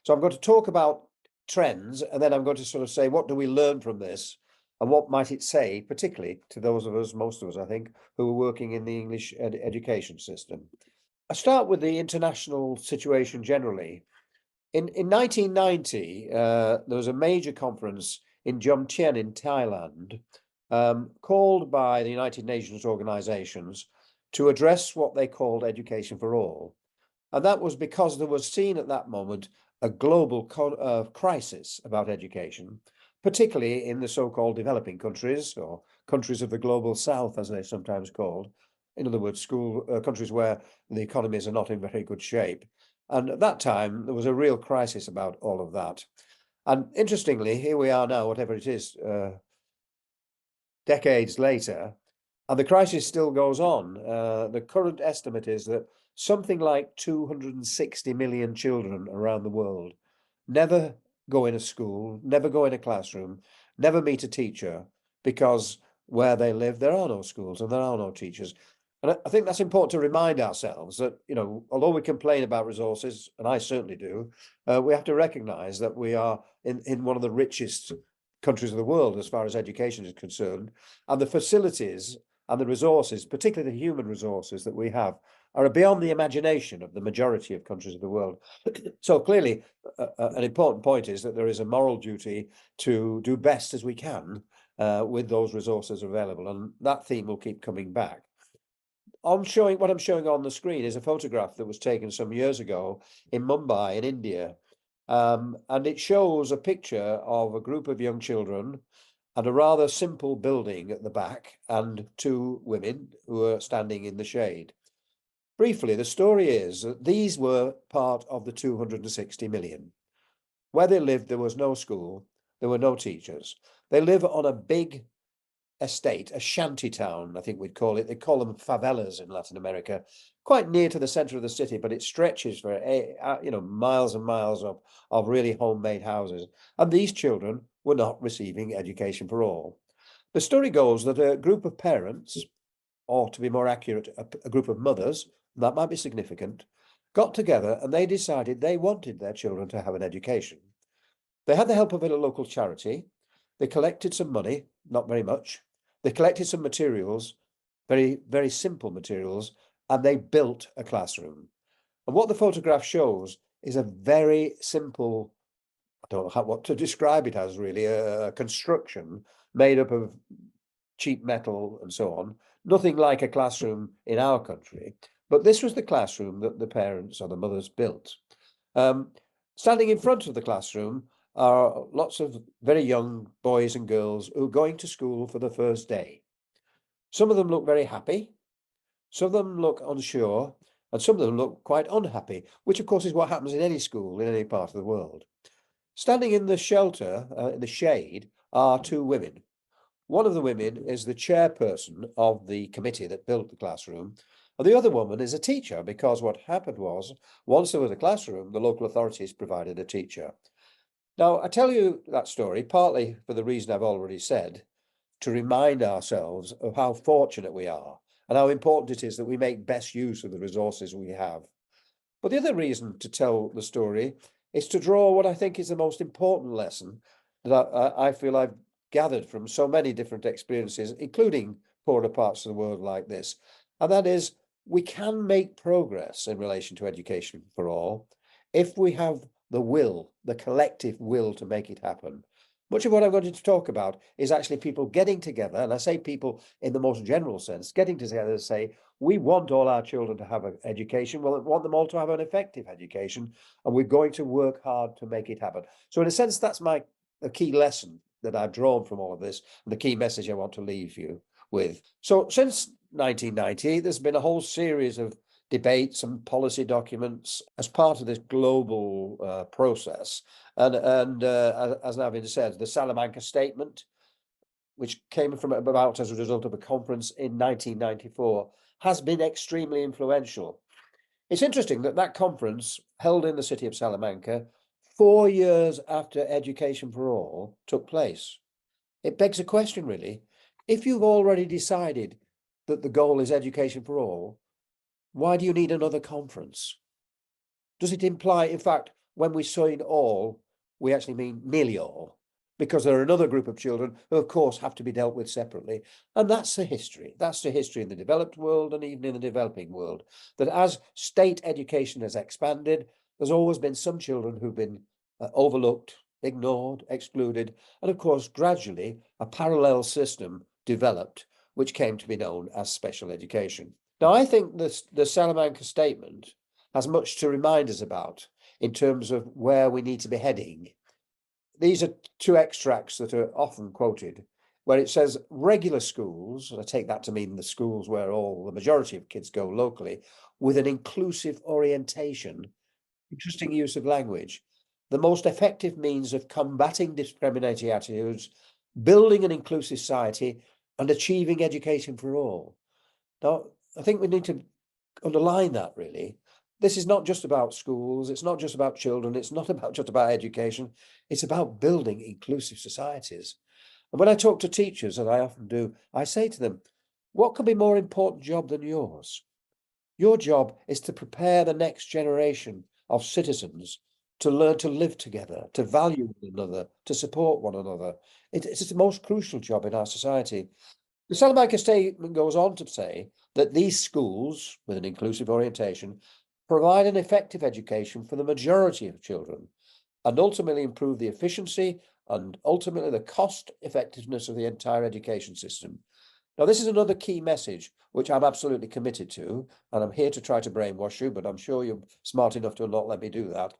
So I'm going to talk about trends, and then I'm going to sort of say, what do we learn from this? And what might it say, particularly to those of us, most of us, I think, who are working in the English education system? I start with the international situation generally. In 1990, there was a major conference in Jomtien in Thailand, called by the United Nations organizations to address what they called education for all. And that was because there was seen at that moment a global crisis about education, particularly in the so-called developing countries, or countries of the global south, as they're sometimes called. In other words, countries where the economies are not in very good shape. And at that time, there was a real crisis about all of that. And interestingly, here we are now, whatever it is, decades later, and the crisis still goes on. The current estimate is that something like 260 million children around the world never go in a school, never go in a classroom, never meet a teacher, because where they live, there are no schools and there are no teachers. And I think that's important to remind ourselves that, although we complain about resources, and I certainly do, we have to recognize that we are in one of the richest countries of the world as far as education is concerned, and the facilities and the resources, particularly the human resources that we have, are beyond the imagination of the majority of countries of the world. So clearly, an important point is that there is a moral duty to do best as we can with those resources available, and that theme will keep coming back. What I'm showing on the screen is a photograph that was taken some years ago in Mumbai in India. And it shows a picture of a group of young children and a rather simple building at the back and two women who are standing in the shade. Briefly, the story is that these were part of the 260 million. Where they lived, there was no school, there were no teachers. They live on a big estate, a shanty town, I think we'd call it. They call them favelas in Latin America, quite near to the center of the city, but it stretches for miles and miles of really homemade houses. And these children were not receiving education for all. The story goes that a group of parents, or to be more accurate, a group of mothers, that might be significant, got together and they decided they wanted their children to have an education. They had the help of a local charity. They collected some money, not very much. They collected some materials, very, very simple materials, and they built a classroom. And what the photograph shows is a very simple, I don't know what to describe it as really, a construction made up of cheap metal and so on. Nothing like a classroom in our country, but this was the classroom that the parents or the mothers built. Standing in front of the classroom are lots of very young boys and girls who are going to school for the first day. Some of them look very happy, some of them look unsure, and some of them look quite unhappy, which of course is what happens in any school in any part of the world. Standing in the shelter, in the shade, are two women. One of the women is the chairperson of the committee that built the classroom, and the other woman is a teacher, because what happened was, once there was a classroom, the local authorities provided a teacher. Now, I tell you that story partly for the reason I've already said, to remind ourselves of how fortunate we are and how important it is that we make best use of the resources we have. But the other reason to tell the story is to draw what I think is the most important lesson that I feel I've gathered from so many different experiences, including poorer parts of the world like this. And that is, we can make progress in relation to education for all if we have the will, the collective will to make it happen. Much of what I'm going to talk about is actually people getting together, and I say people in the most general sense, getting together to say, we want all our children to have an education, we want them all to have an effective education, and we're going to work hard to make it happen. So in a sense, that's a key lesson that I've drawn from all of this, and the key message I want to leave you with. So since 1990, there's been a whole series of debates and policy documents as part of this global process. And as Navin said, the Salamanca Statement, which came from about as a result of a conference in 1994, has been extremely influential. It's interesting that that conference, held in the city of Salamanca, 4 years after Education for All took place. It begs a question, really. If you've already decided that the goal is education for all, why do you need another conference? Does it imply, in fact, when we say all, we actually mean nearly all, because there are another group of children who, of course, have to be dealt with separately. And that's the history. That's the history in the developed world and even in the developing world, that as state education has expanded, there's always been some children who've been overlooked, ignored, excluded. And of course, gradually, a parallel system developed, which came to be known as special education. Now, I think the Salamanca Statement has much to remind us about in terms of where we need to be heading. These are two extracts that are often quoted, where it says regular schools, and I take that to mean the schools where the majority of kids go locally, with an inclusive orientation. Interesting use of language. The most effective means of combating discriminatory attitudes, building an inclusive society, and achieving education for all. Now, I think we need to underline that, really. This is not just about schools, it's not just about children, it's not just about education, it's about building inclusive societies. And when I talk to teachers, and I often do, I say to them, what could be more important job than yours? Your job is to prepare the next generation of citizens to learn to live together, to value one another, to support one another. It's the most crucial job in our society. The Salamanca Statement goes on to say that these schools, with an inclusive orientation, provide an effective education for the majority of children and ultimately improve the efficiency and ultimately the cost effectiveness of the entire education system. Now, this is another key message which I'm absolutely committed to, and I'm here to try to brainwash you, but I'm sure you're smart enough to not let me do that.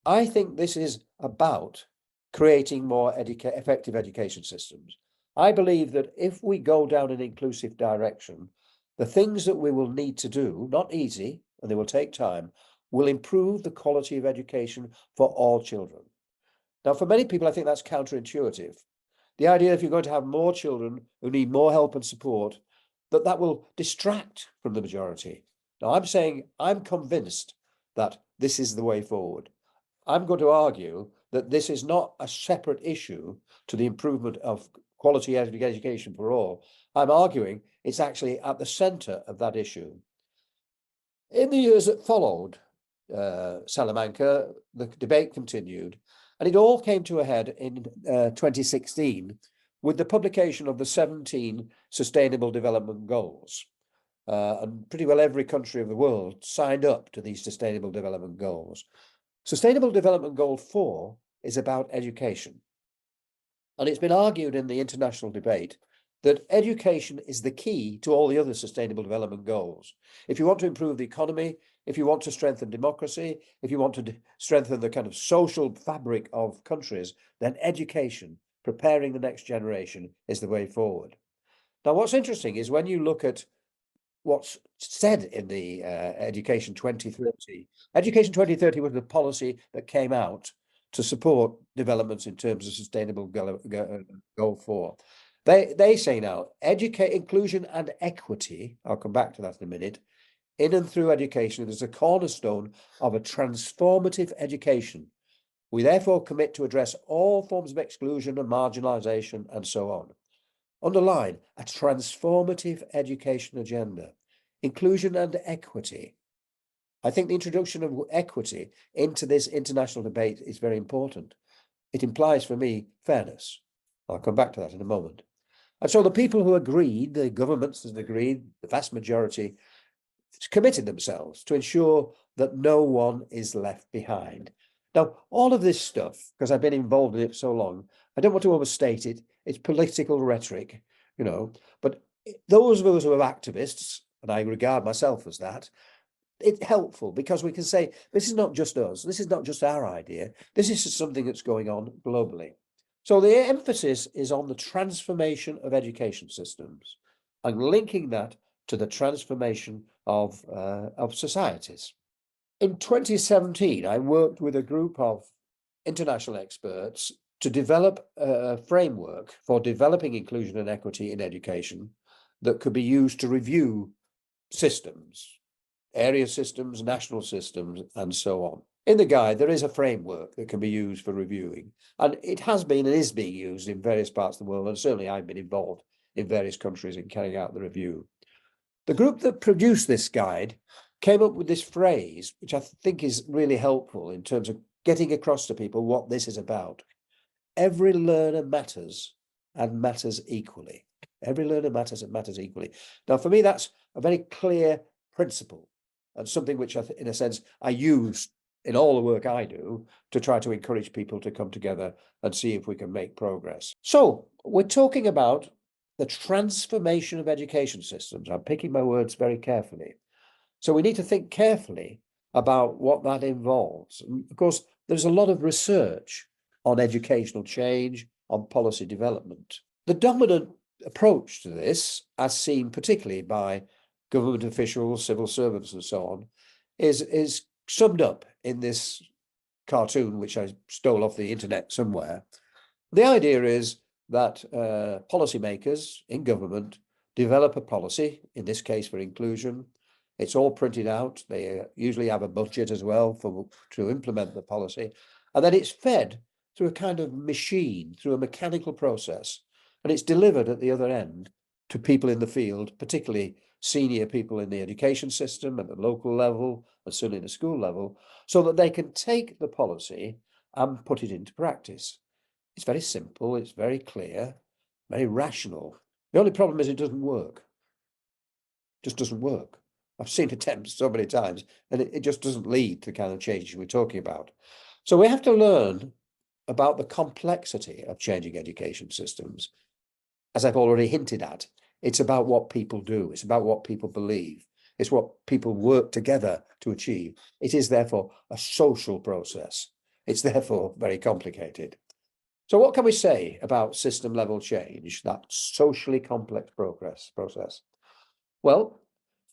I think this is about creating more effective education systems. I believe that if we go down an inclusive direction, the things that we will need to do, not easy, and they will take time, will improve the quality of education for all children. Now, for many people, I think that's counterintuitive. The idea if you're going to have more children who need more help and support, that will distract from the majority. Now, I'm convinced that this is the way forward. I'm going to argue that this is not a separate issue to the improvement of quality education for all. I'm arguing it's actually at the centre of that issue. In the years that followed Salamanca, the debate continued, and it all came to a head in 2016 with the publication of the 17 Sustainable Development Goals. And pretty well every country of the world signed up to these Sustainable Development Goals. Sustainable Development Goal 4 is about education. And it's been argued in the international debate that education is the key to all the other Sustainable Development Goals. If you want to improve the economy, if you want to strengthen democracy, if you want to strengthen the kind of social fabric of countries, then education, preparing the next generation, is the way forward. Now, what's interesting is when you look at what's said in the Education 2030. Education 2030 was the policy that came out to support developments in terms of Sustainable Goal 4. They say now, educate, inclusion and equity, I'll come back to that in a minute, in and through education is a cornerstone of a transformative education. We therefore commit to address all forms of exclusion and marginalisation and so on. Underline a transformative education agenda, inclusion and equity. I think the introduction of equity into this international debate is very important. It implies for me fairness. I'll come back to that in a moment. And so the people who agreed, the governments that agreed, the vast majority, committed themselves to ensure that no one is left behind. Now, all of this stuff, because I've been involved in it so long, I don't want to overstate it. It's political rhetoric, but those of us who are activists, and I regard myself as that, it's helpful because we can say, this is not just us. This is not just our idea. This is something that's going on globally. So the emphasis is on the transformation of education systems and linking that to the transformation of societies. In 2017, I worked with a group of international experts to develop a framework for developing inclusion and equity in education that could be used to review systems, area systems, national systems, and so on. In the guide, there is a framework that can be used for reviewing, and it has been and is being used in various parts of the world, and certainly I've been involved in various countries in carrying out the review. The group that produced this guide came up with this phrase, which I think is really helpful in terms of getting across to people what this is about. Every learner matters and matters equally. Every learner matters and matters equally. Now, for me, that's a very clear principle and something which, in a sense, I use in all the work I do to try to encourage people to come together and see if we can make progress. So we're talking about the transformation of education systems. I'm picking my words very carefully. So we need to think carefully about what that involves. And of course, there's a lot of research on educational change, on policy development. The dominant approach to this, as seen particularly by government officials, civil servants, and so on, is summed up in this cartoon, which I stole off the internet somewhere. The idea is that policymakers in government develop a policy, in this case for inclusion. It's all printed out. They usually have a budget as well to implement the policy. And then it's fed through a kind of machine, through a mechanical process. And it's delivered at the other end to people in the field, particularly senior people in the education system at the local level and certainly the school level, so that they can take the policy and put it into practice. It's very simple, it's very clear, very rational. The only problem is it doesn't work. It just doesn't work. I've seen attempts so many times, and it just doesn't lead to the kind of changes we're talking about. So we have to learn about the complexity of changing education systems. As I've already hinted at, it's about what people do. It's about what people believe. It's what people work together to achieve. It is therefore a social process. It's therefore very complicated. So what can we say about system level change, that socially complex process? Well,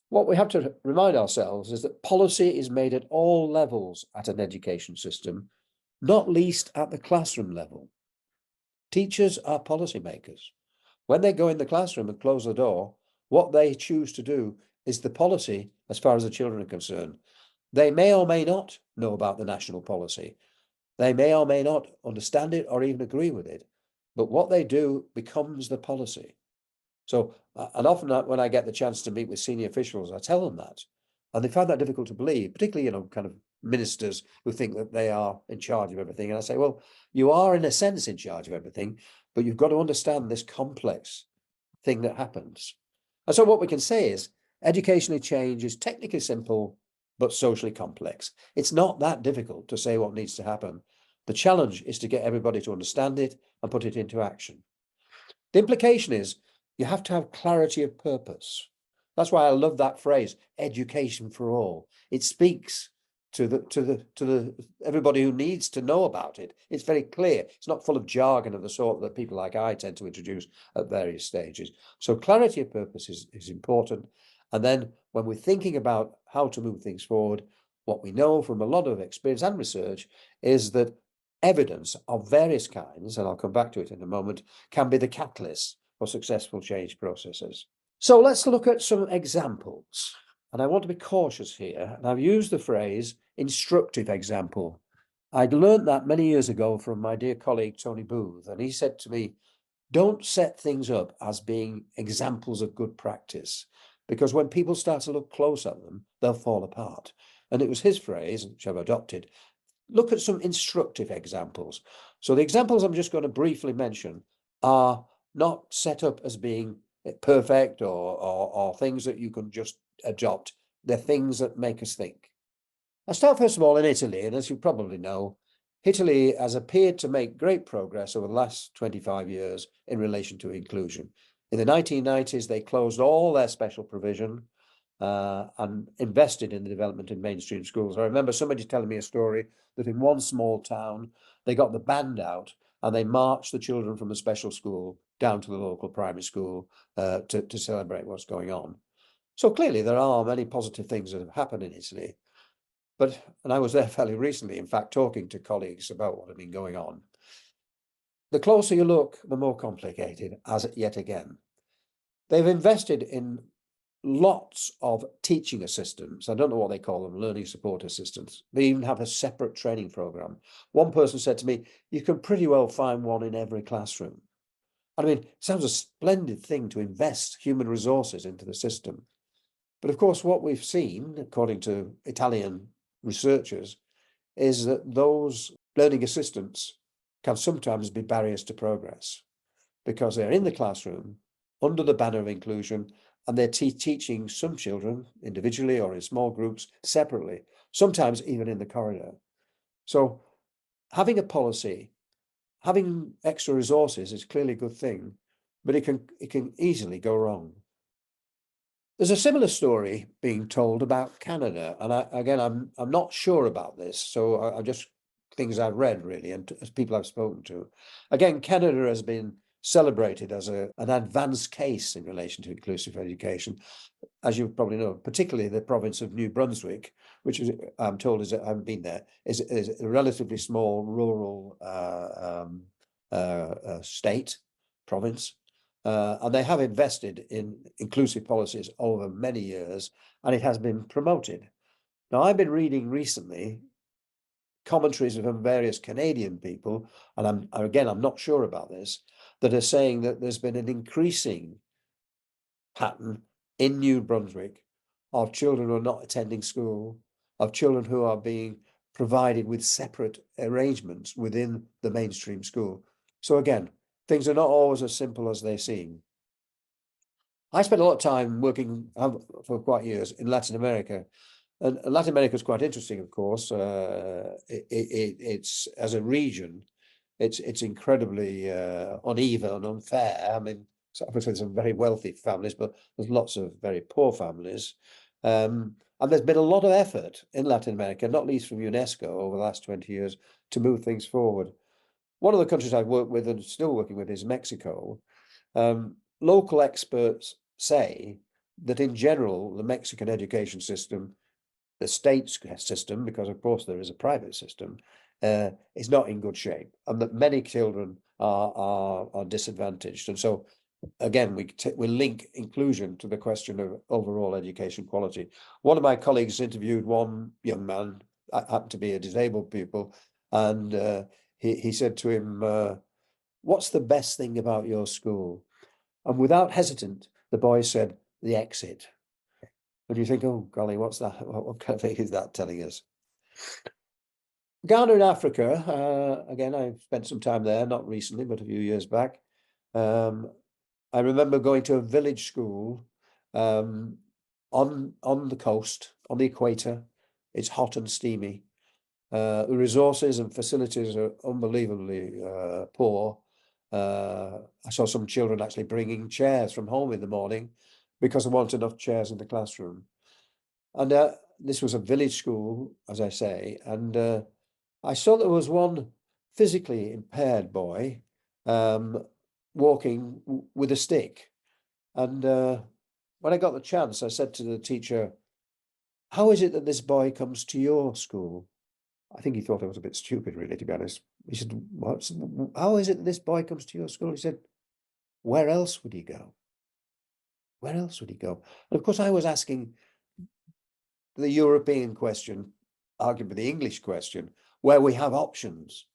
what we have to remind ourselves is that policy is made at all levels at an education system, not least at the classroom level. Teachers are policymakers. When they go in the classroom and close the door, what they choose to do is the policy as far as the children are concerned. They may or may not know about the national policy. They may or may not understand it or even agree with it, but what they do becomes the policy. So, and often when I get the chance to meet with senior officials, I tell them that, and they find that difficult to believe, particularly, kind of ministers who think that they are in charge of everything. And I say, well, you are in a sense in charge of everything, but you've got to understand this complex thing that happens. And so what we can say is educational change is technically simple, but socially complex. It's not that difficult to say what needs to happen. The challenge is to get everybody to understand it and put it into action. The implication is you have to have clarity of purpose. That's why I love that phrase, education for all. It speaks to everybody who needs to know about it. It's very clear. It's not full of jargon of the sort that people like I tend to introduce at various stages. So clarity of purpose is important. And then when we're thinking about how to move things forward, what we know from a lot of experience and research is that evidence of various kinds, and I'll come back to it in a moment, can be the catalyst for successful change processes. So let's look at some examples. And I want to be cautious here. And I've used the phrase instructive example. I'd learned that many years ago from my dear colleague, Tony Booth. And he said to me, don't set things up as being examples of good practice, because when people start to look close at them, they'll fall apart. And it was his phrase, which I've adopted. Look at some instructive examples. So the examples I'm just going to briefly mention are not set up as being perfect or things that you can just adopt. They're things that make us think. I'll start first of all in Italy, and as you probably know, Italy has appeared to make great progress over the last 25 years in relation to inclusion. In the 1990s, they closed all their special provision and invested in the development in mainstream schools. I remember somebody telling me a story that in one small town, they got the band out and they marched the children from the special school down to the local primary school to celebrate what's going on. So clearly there are many positive things that have happened in Italy. And I was there fairly recently, in fact, talking to colleagues about what had been going on. The closer you look, the more complicated, as yet again. They've invested in lots of teaching assistants. I don't know what they call them, learning support assistants. They even have a separate training program. One person said to me, you can pretty well find one in every classroom. I mean, it sounds a splendid thing to invest human resources into the system. But of course, what we've seen, according to Italian researchers, is that those learning assistants can sometimes be barriers to progress because they're in the classroom under the banner of inclusion, and they're teaching some children individually or in small groups separately, sometimes even in the corridor. So having a policy, having extra resources is clearly a good thing, but it can easily go wrong. There's a similar story being told about Canada, and I'm not sure about this, so I just things I've read really, and as people I've spoken to. Again, Canada has been celebrated as an advanced case in relation to inclusive education, as you probably know, particularly the province of New Brunswick, which is, I'm told, I haven't been there, is a relatively small rural state province. And they have invested in inclusive policies over many years, and it has been promoted. Now, I've been reading recently commentaries from various Canadian people, and I'm not sure about this, that are saying that there's been an increasing pattern in New Brunswick of children who are not attending school, of children who are being provided with separate arrangements within the mainstream school. So again, things are not always as simple as they seem. I spent a lot of time working for quite years in Latin America, and Latin America is quite interesting, of course. It's as a region, it's incredibly uneven and unfair. I mean, so obviously there's some very wealthy families, but there's lots of very poor families. And there's been a lot of effort in Latin America, not least from UNESCO over the last 20 years, to move things forward. One of the countries I've worked with and still working with is Mexico. Local experts say that in general, the Mexican education system, the state system, because of course there is a private system, is not in good shape, and that many children are disadvantaged. And so, again, we link inclusion to the question of overall education quality. One of my colleagues interviewed one young man, happened to be a disabled pupil, and he said to him, "What's the best thing about your school?" And without hesitant, the boy said, "The exit." And you think, oh, golly, what's that? What kind of thing is that telling us? Ghana in Africa, again, I spent some time there, not recently, but a few years back. I remember going to a village school on the coast, on the equator. It's hot and steamy. The resources and facilities are unbelievably poor. I saw some children actually bringing chairs from home in the morning because there weren't enough chairs in the classroom. And this was a village school, as I say, and I saw there was one physically impaired boy walking with a stick. And when I got the chance, I said to the teacher, "How is it that this boy comes to your school?" I think he thought I was a bit stupid, really, to be honest. He said, "How is it that this boy comes to your school?" He said, "Where else would he go? Where else would he go?" And of course, I was asking the European question, arguably the English question, where we have options.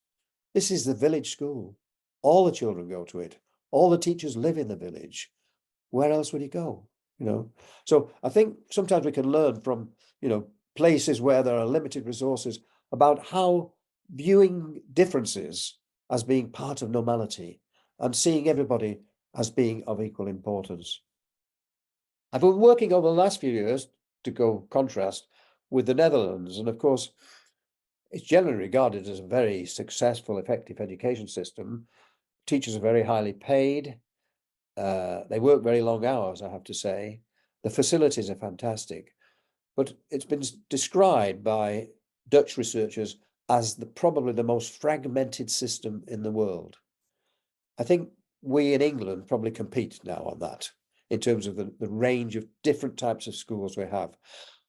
This is the village school. All the children go to it. All the teachers live in the village. Where else would he go? So I think sometimes we can learn from, places where there are limited resources about how viewing differences as being part of normality and seeing everybody as being of equal importance. I've been working over the last few years, to go contrast, with the Netherlands, and of course, it's generally regarded as a very successful, effective education system. Teachers are very highly paid. They work very long hours, I have to say. The facilities are fantastic, but it's been described by Dutch researchers as probably the most fragmented system in the world. I think we in England probably compete now on that in terms of the range of different types of schools we have.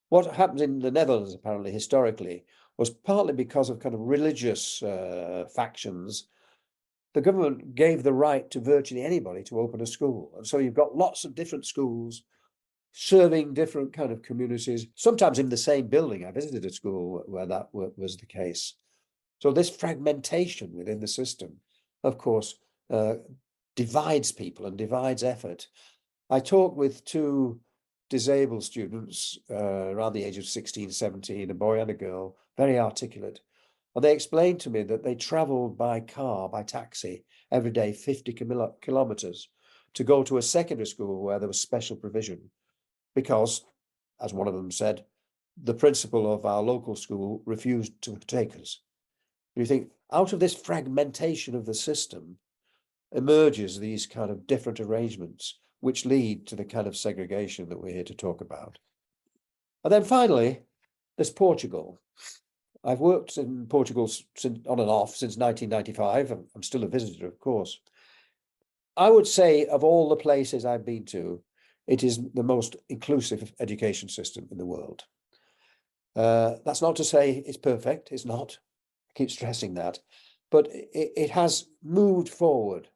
What happened in the Netherlands, apparently, historically, was partly because of kind of religious factions. The government gave the right to virtually anybody to open a school. And so you've got lots of different schools serving different kind of communities, sometimes in the same building. I visited a school where that was the case. So this fragmentation within the system, of course, divides people and divides effort. I talked with two disabled students around the age of 16, 17, a boy and a girl, very articulate. And they explained to me that they travelled by car, by taxi, every day 50 kilometres to go to a secondary school where there was special provision because, as one of them said, the principal of our local school refused to take us. You think, out of this fragmentation of the system emerges these kind of different arrangements, which lead to the kind of segregation that we're here to talk about. And then finally, there's Portugal. I've worked in Portugal on and off since 1995. I'm still a visitor, of course. I would say of all the places I've been to, it is the most inclusive education system in the world. That's not to say it's perfect, it's not. I keep stressing that. But it has moved forward.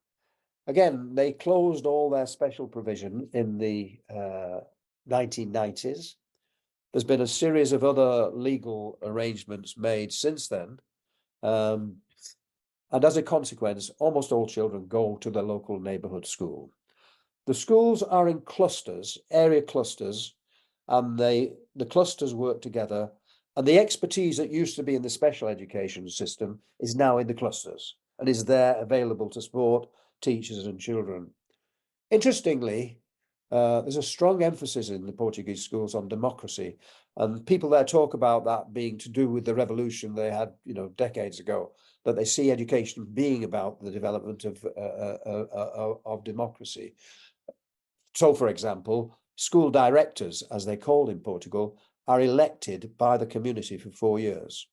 Again, they closed all their special provision in the 1990s. There's been a series of other legal arrangements made since then. And as a consequence, almost all children go to the local neighbourhood school. The schools are in clusters, area clusters, and the clusters work together. And the expertise that used to be in the special education system is now in the clusters and is there available to support teachers and children. Interestingly, there's a strong emphasis in the Portuguese schools on democracy, and people there talk about that being to do with the revolution they had, decades ago, that they see education being about the development of democracy. So, for example, school directors, as they're called in Portugal, are elected by the community for 4 years.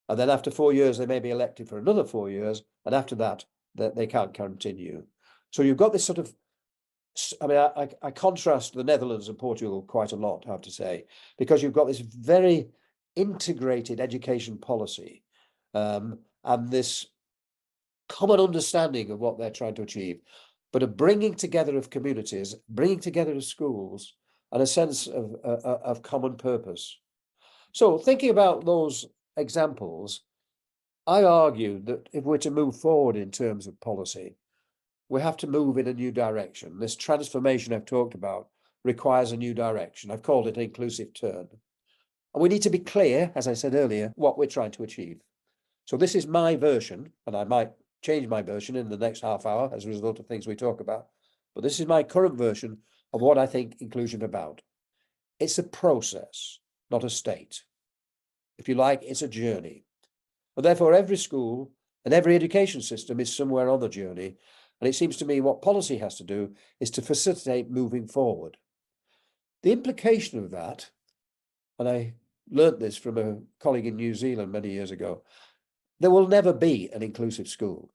And then after 4 years, they may be elected for another 4 years, and after that, they can't continue. So you've got this sort of, I contrast the Netherlands and Portugal quite a lot, I have to say, because you've got this very integrated education policy and this common understanding of what they're trying to achieve, but a bringing together of communities, bringing together of schools, and a sense of common purpose. So thinking about those examples, I argue that if we're to move forward in terms of policy, we have to move in a new direction. This transformation I've talked about requires a new direction. I've called it an inclusive turn. And we need to be clear, as I said earlier, what we're trying to achieve. So this is my version, and I might change my version in the next half hour as a result of things we talk about. But this is my current version of what I think inclusion is about. It's a process, not a state. If you like, it's a journey. And therefore, every school and every education system is somewhere on the journey. And it seems to me what policy has to do is to facilitate moving forward. The implication of that, and I learnt this from a colleague in New Zealand many years ago, there will never be an inclusive school.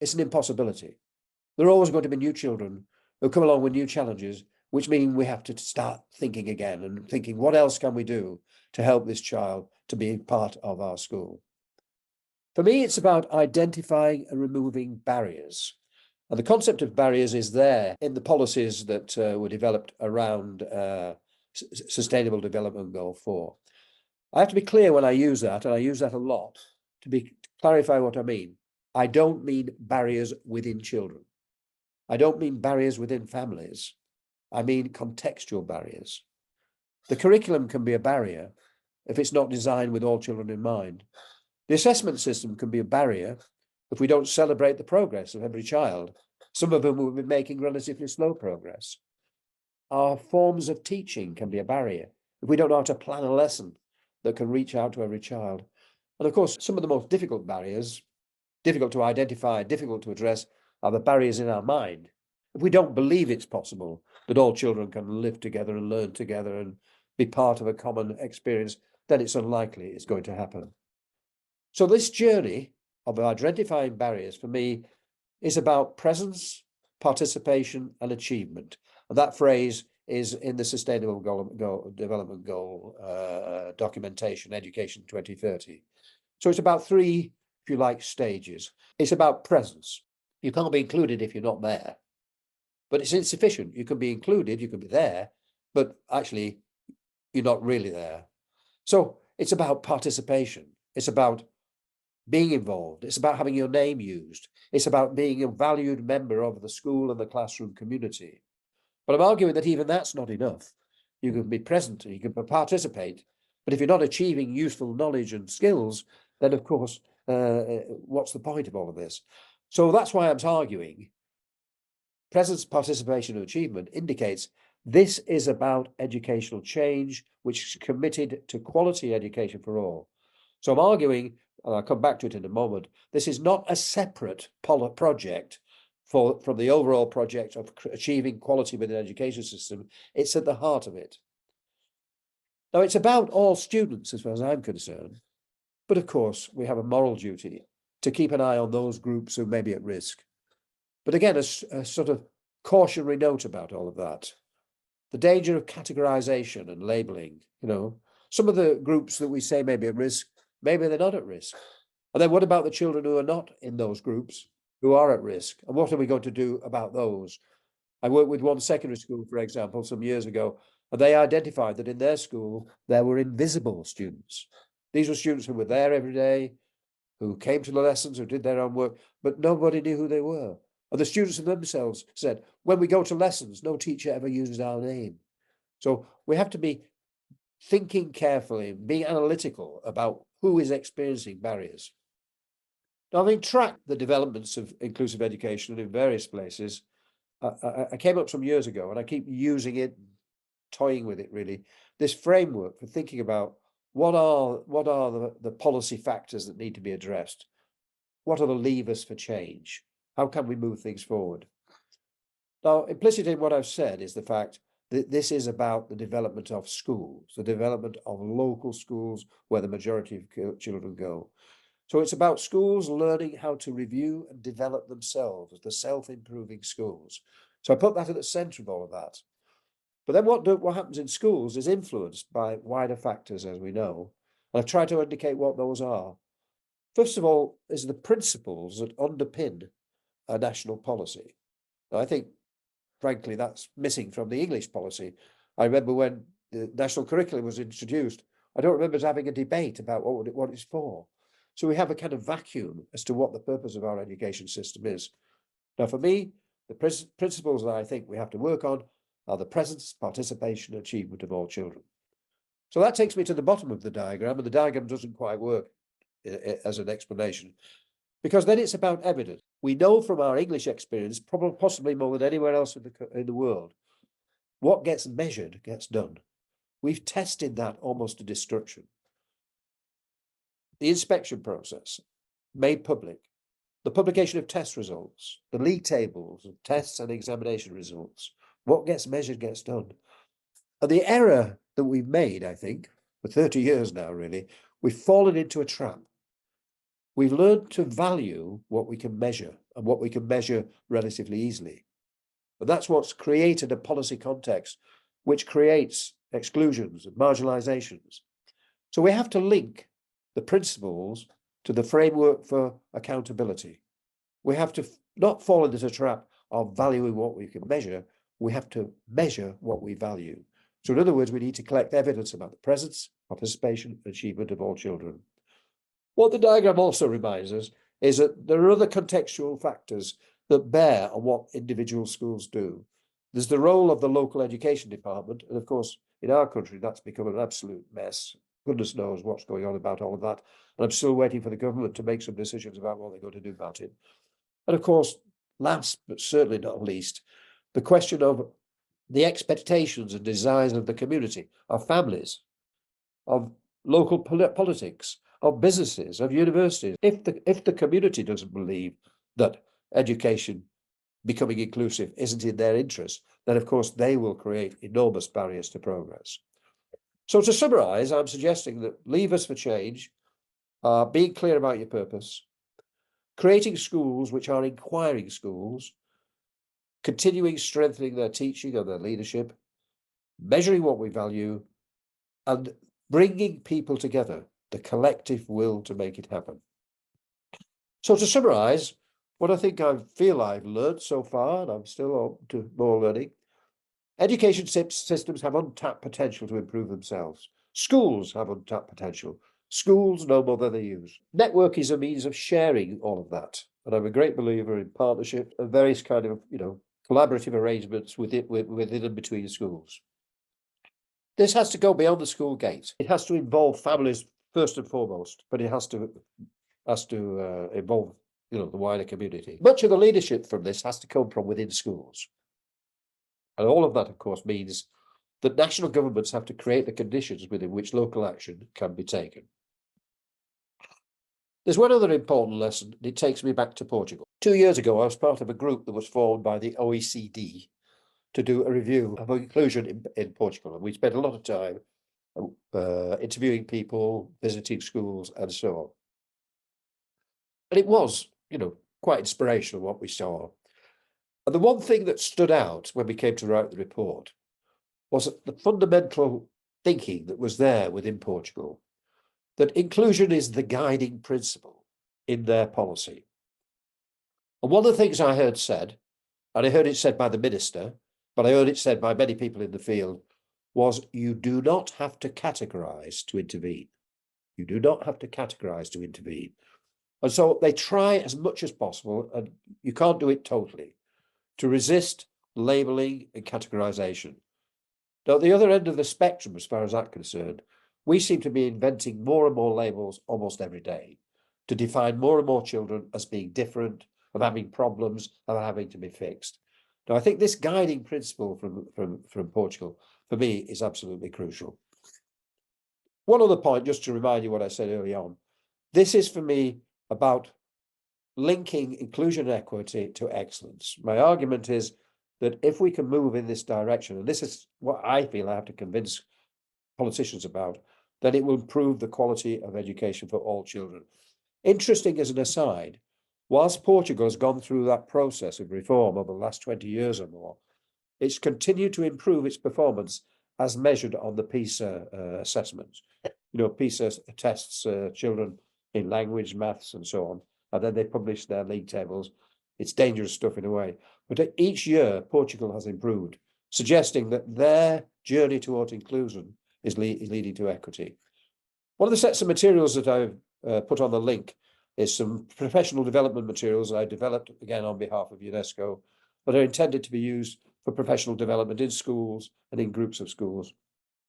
It's an impossibility. There are always going to be new children who come along with new challenges, which mean we have to start thinking again and thinking, what else can we do to help this child to be part of our school? For me, it's about identifying and removing barriers. And the concept of barriers is there in the policies that were developed around Sustainable Development Goal 4. I have to be clear when I use that, and I use that a lot, to clarify what I mean. I don't mean barriers within children. I don't mean barriers within families. I mean contextual barriers. The curriculum can be a barrier if it's not designed with all children in mind. The assessment system can be a barrier if we don't celebrate the progress of every child. Some of them will be making relatively slow progress. Our forms of teaching can be a barrier if we don't know how to plan a lesson that can reach out to every child. And of course, some of the most difficult barriers, difficult to identify, difficult to address, are the barriers in our mind. If we don't believe it's possible that all children can live together and learn together and be part of a common experience, then it's unlikely it's going to happen. So this journey of identifying barriers for me is about presence, participation, and achievement. And that phrase is in the Sustainable Development Goal documentation, Education 2030. So it's about 3, if you like, stages. It's about presence. You can't be included if you're not there. But it's insufficient. You can be included, you can be there, but actually you're not really there. So it's about participation. It's about being involved. It's about having your name used. It's about being a valued member of the school and the classroom community. But I'm arguing that even that's not enough. You can be present, you can participate, but if you're not achieving useful knowledge and skills, then of course, what's the point of all of this? So that's why I'm arguing presence, participation, and achievement indicates this is about educational change, which is committed to quality education for all. So I'm arguing, and I'll come back to it in a moment, this is not a separate project from the overall project of achieving quality within the education system. It's at the heart of it. Now, it's about all students, as far as I'm concerned, but of course, we have a moral duty to keep an eye on those groups who may be at risk. But again, a sort of cautionary note about all of that. The danger of categorization and labeling, some of the groups that we say may be at risk, maybe they're not at risk. And then what about the children who are not in those groups, who are at risk? And what are we going to do about those? I worked with one secondary school, for example, some years ago, and they identified that in their school, there were invisible students. These were students who were there every day, who came to the lessons, who did their own work, but nobody knew who they were. And the students themselves said, when we go to lessons, no teacher ever uses our name. So we have to be thinking carefully, being analytical about who is experiencing barriers. Now, having tracked the developments of inclusive education in various places, I came up some years ago, and I keep using it, toying with it really, this framework for thinking about what are the policy factors that need to be addressed? What are the levers for change? How can we move things forward? Now, implicit in what I've said is the fact that this is about the development of schools, the development of local schools where the majority of children go. So it's about schools learning how to review and develop themselves as the self-improving schools. So I put that at the center of all of that. But then what happens in schools is influenced by wider factors, as we know. And I've tried to indicate what those are. First of all, is the principles that underpin a national policy. Now, I think, frankly, that's missing from the English policy. I remember when the national curriculum was introduced, I don't remember us having a debate about what it's for. So we have a kind of vacuum as to what the purpose of our education system is. Now, for me, the principles that I think we have to work on are the presence, participation, and achievement of all children. So that takes me to the bottom of the diagram, and the diagram doesn't quite work as an explanation, because then it's about evidence. We know from our English experience, probably possibly more than anywhere else in the world, what gets measured gets done. We've tested that almost to destruction. The inspection process made public, the publication of test results, the league tables of tests and examination results. What gets measured gets done. And the error that we've made, I think, for 30 years now, really, we've fallen into a trap. We've learned to value what we can measure and what we can measure relatively easily. And that's what's created a policy context which creates exclusions and marginalizations. So we have to link the principles to the framework for accountability. We have to not fall into the trap of valuing what we can measure. We have to measure what we value. So in other words, we need to collect evidence about the presence, participation, and achievement of all children. What the diagram also reminds us is that there are other contextual factors that bear on what individual schools do. There's the role of the local education department, and of course, in our country, that's become an absolute mess. Goodness knows what's going on about all of that. And I'm still waiting for the government to make some decisions about what they're going to do about it. And of course, last but certainly not least, the question of the expectations and desires of the community, of families, of local politics, of businesses, of universities. If the community doesn't believe that education becoming inclusive isn't in their interest, then of course they will create enormous barriers to progress. So to summarize, I'm suggesting that levers for change are being clear about your purpose, creating schools which are inquiring schools, continuing strengthening their teaching and their leadership, measuring what we value, and bringing people together, the collective will to make it happen. So to summarize, what I think I feel I've learned so far, and I'm still on to more learning, education systems have untapped potential to improve themselves. Schools have untapped potential. Schools know more than they use. Network is a means of sharing all of that. And I'm a great believer in partnership and various kind of, collaborative arrangements within and between schools. This has to go beyond the school gate. It has to involve families first and foremost, but it has to involve, you know, the wider community. Much of the leadership from this has to come from within schools. And all of that, of course, means that national governments have to create the conditions within which local action can be taken. There's one other important lesson, and it takes me back to Portugal. 2 years ago, I was part of a group that was formed by the OECD to do a review of inclusion in Portugal. And we spent a lot of time interviewing people, visiting schools, and so on. And it was, you know, quite inspirational what we saw. And the one thing that stood out when we came to write the report was the fundamental thinking that was there within Portugal, that inclusion is the guiding principle in their policy. And one of the things I heard said, and I heard it said by the minister, but I heard it said by many people in the field, was you do not have to categorize to intervene. You do not have to categorize to intervene. And so they try as much as possible, and you can't do it totally, to resist labeling and categorization. Now, at the other end of the spectrum, as far as that's concerned, we seem to be inventing more and more labels almost every day to define more and more children as being different, of having problems, of having to be fixed. Now, I think this guiding principle from Portugal, for me, is absolutely crucial. One other point, just to remind you what I said early on, this is for me about linking inclusion and equity to excellence. My argument is that if we can move in this direction, and this is what I feel I have to convince politicians about, then it will improve the quality of education for all children. Interesting as an aside, whilst Portugal has gone through that process of reform over the last 20 years or more, it's continued to improve its performance as measured on the PISA assessments. You know, PISA tests children in language, maths, and so on, and then they publish their league tables. It's dangerous stuff in a way. But each year, Portugal has improved, suggesting that their journey towards inclusion is leading to equity. One of the sets of materials that I've put on the link is some professional development materials that I developed, again, on behalf of UNESCO, that are intended to be used for professional development in schools and in groups of schools.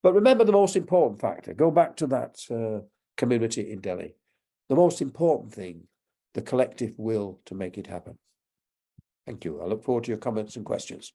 But remember the most important factor, go back to that community in Delhi. The most important thing, the collective will to make it happen. Thank you. I look forward to your comments and questions.